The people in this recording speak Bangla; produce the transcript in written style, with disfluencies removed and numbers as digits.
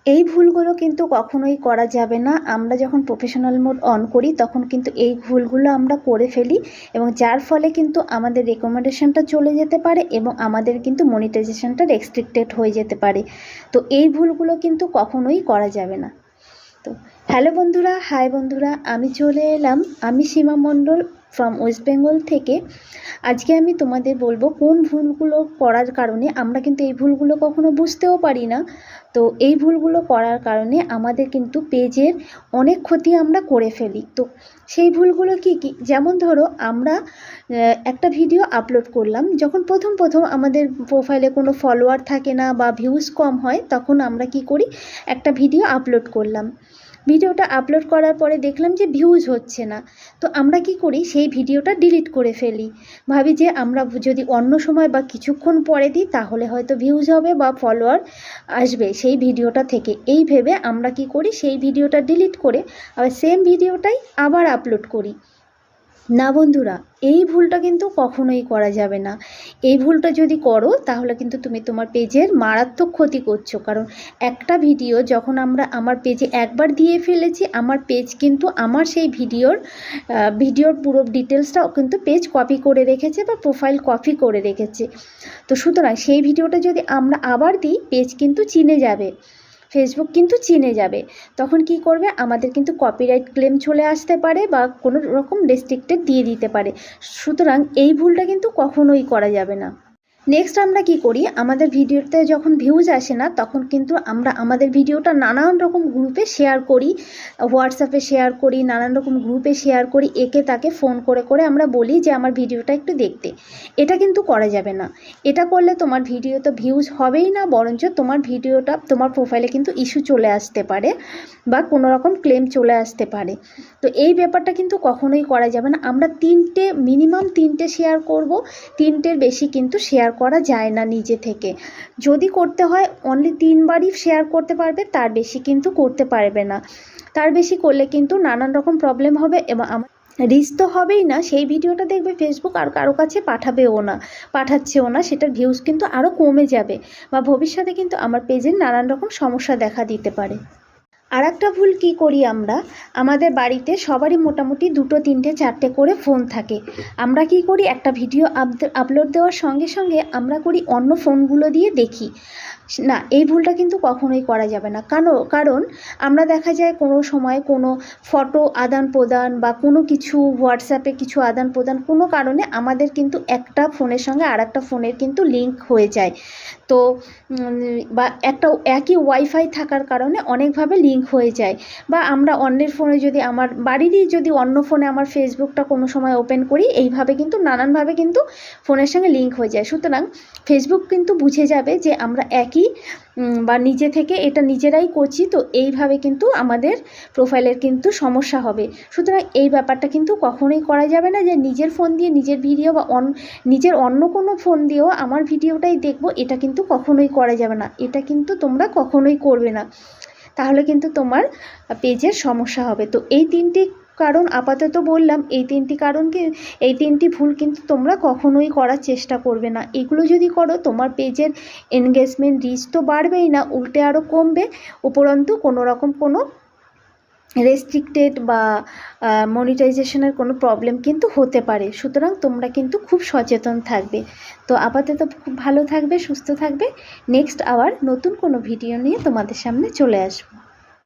এই ভুলগুলো কিন্তু কখনোই করা যাবে না। আমরা যখন প্রফেশনাল মোড অন করি তখন কিন্তু এই ভুলগুলো আমরা করে ফেলি এবং যার ফলে কিন্তু আমাদের রেকমেন্ডেশনটা চলে যেতে পারে এবং আমাদের কিন্তু মনিটাইজেশনটা রেস্ট্রিক্টেড হয়ে যেতে পারে। তো এই ভুলগুলো কিন্তু কখনোই করা যাবে না। তো হ্যালো বন্ধুরা, হাই বন্ধুরা, আমি চলে এলাম, আমি সীমা মণ্ডল ফ্রম ওয়েস্ট বেঙ্গল থেকে। আজকে আমি তোমাদের বলবো কোন ভুলগুলো করার কারণে আমরা কিন্তু এই ভুলগুলো কখনো বুঝতেও পারি না। তো এই ভুলগুলো করার কারণে আমাদের কিন্তু পেজের অনেক ক্ষতি আমরা করে ফেলি। তো সেই ভুলগুলো কি কি? যেমন ধরো, আমরা একটা ভিডিও আপলোড করলাম, যখন প্রথম আমাদের প্রোফাইলে কোনো ফলোয়ার থাকে না বা ভিউজ কম হয়, তখন আমরা কি করি, একটা ভিডিও আপলোড করলাম। ভিডিওটা আপলোড করার পরে দেখলাম যে ভিউজ হচ্ছে না। তো আমরা কি করি, সেই ভিডিওটা ডিলিট করে ফেলি। ভাবি যে আমরা যদি অন্য সময় বা কিছুক্ষণ পরে দিই তাহলে হয়তো ভিউজ হবে বা ফলোয়ার আসবে সেই ভিডিওটা থেকে। এই ভেবে আমরা কি করি, সেই ভিডিওটা ডিলিট করে আবার সেম ভিডিওটাই আবার আপলোড করি। না বন্ধুরা, এই ভুলটা কিন্তু কখনোই করা যাবে না। এই ভুলটা যদি করো তাহলে কিন্তু তুমি তোমার পেজের মারাত্মক ক্ষতি করছো। কারণ একটা ভিডিও যখন আমার পেজে একবার দিয়ে ফেলেছি, আমার পেজ কিন্তু আমার সেই ভিডিওর পুরো ডিটেলসটাও কিন্তু পেজ কপি করে রেখেছে বা প্রোফাইল কপি করে রেখেছে। তো সুতরাং সেই ভিডিওটা যদি আমরা আবার দিই, পেজ কিন্তু চিনে যাবে, ফেসবুক কিন্তু চিনে যাবে। তখন কি করবে, আমাদের কিন্তু কপিরাইট ক্লেম চলে আসতে পারে বা কোনো রকম রেস্ট্রিক্টেড দিয়ে দিতে পারে। সুতরাং এই ভুলটা কিন্তু কখনোই করা যাবে না। নেক্সট আমরা কি করি, আমাদের ভিডিওতে যখন ভিউজ আসে না তখন কিন্তু আমরা আমাদের ভিডিওটা নানান রকম গ্রুপে শেয়ার করি, হোয়াটসঅ্যাপে শেয়ার করি, নানান রকম গ্রুপে শেয়ার করি, একে তাকে ফোন করে করে আমরা বলি যে আমার ভিডিওটা একটু দেখতে। এটা কিন্তু করা যাবে না। এটা করলে তোমার ভিডিওতে ভিউজ হবেই না, বরঞ্চ তোমার ভিডিওটা, তোমার প্রোফাইলে কিন্তু ইস্যু চলে আসতে পারে বা কোনো রকম ক্লেম চলে আসতে পারে। তো এই ব্যাপারটা কিন্তু কখনোই করা যাবে না। আমরা মিনিমাম তিনটে শেয়ার করব, তিনটের বেশি কিন্তু শেয়ার করা যায় না নিজে থেকে। যদি করতে হয় অনলি 3বারই শেয়ার করতে পারবে, তার বেশি কিন্তু করতে পারবে না। তার বেশি করলে কিন্তু নানান রকম প্রবলেম হবে এবং আমার রিচ তো হবেই না, সেই ভিডিওটা দেখবে ফেসবুক আর কারো কাছে পাঠাচ্ছেও না, সেটার ভিউজ কিন্তু আরও কমে যাবে বা ভবিষ্যতে কিন্তু আমার পেজের নানান রকম সমস্যা দেখা দিতে পারে। আর একটা ভুল কি করি আমরা, আমাদের বাড়িতে সবারই মোটামুটি 2, 3, 4টে করে ফোন থাকে। আমরা কি করি, একটা ভিডিও আপলোড দেওয়ার সঙ্গে সঙ্গে আমরা করি অন্য ফোনগুলো দিয়ে দেখি। না, এই ভুলটা কিন্তু কখনোই করা যাবে না। কারণ আমরা দেখা যায় কোনো সময় কোনো ফটো আদান প্রদান বা কোনো কিছু হোয়াটসঅ্যাপে কিছু আদান প্রদান, কোনো কারণে আমাদের কিন্তু একটা ফোনের সঙ্গে আর একটা ফোনের কিন্তু লিঙ্ক হয়ে যায়। তো বা একটা একই ওয়াইফাই থাকার কারণে অনেকভাবে লিঙ্ক হয়ে যায়। বা আমরা অন্যের ফোনে যদি, আমার বাড়িরই যদি অন্য ফোনে আমার ফেসবুকটা কোনো সময় ওপেন করি, এইভাবে কিন্তু নানানভাবে কিন্তু ফোনের সঙ্গে লিঙ্ক হয়ে যায়। সুতরাং ফেসবুক কিন্তু বুঝে যাবে যে আমরা একই বা নিজে থেকে এটা নিজেরাই করছি, তো এইভাবে কিন্তু আমাদের প্রোফাইলের কিন্তু সমস্যা হবে। সুতরাং এই ব্যাপারটা কিন্তু কখনোই করা যাবে না যে নিজের ফোন দিয়ে নিজের ভিডিও বা নিজের অন্য কোনো ফোন দিয়েও আমার ভিডিওটাই দেখবো, এটা কিন্তু কখনোই করা যাবে না। এটা কিন্তু তোমরা কখনোই করবে না, তাহলে কিন্তু তোমার পেজের সমস্যা হবে। তো এই 3টি কারণ আপাতত বললাম, এই 3টি ভুল কিন্তু তোমরা কখনোই করার চেষ্টা করবে না। এগুলো যদি করো, তোমার পেজের এনগেজমেন্ট, রিচ তো বাড়বেই না, উল্টে আরও কমবে। উপরন্তু কোনো রকম কোনো রেস্ট্রিক্টেড বা মনিটাইজেশনের কোনো প্রবলেম কিন্তু হতে পারে। সুতরাং তোমরা কিন্তু খুব সচেতন থাকবে। তো আপাতত খুব ভালো থাকবে, সুস্থ থাকবে। নেক্সট আবার নতুন কোনো ভিডিও নিয়ে তোমাদের সামনে চলে আসবো।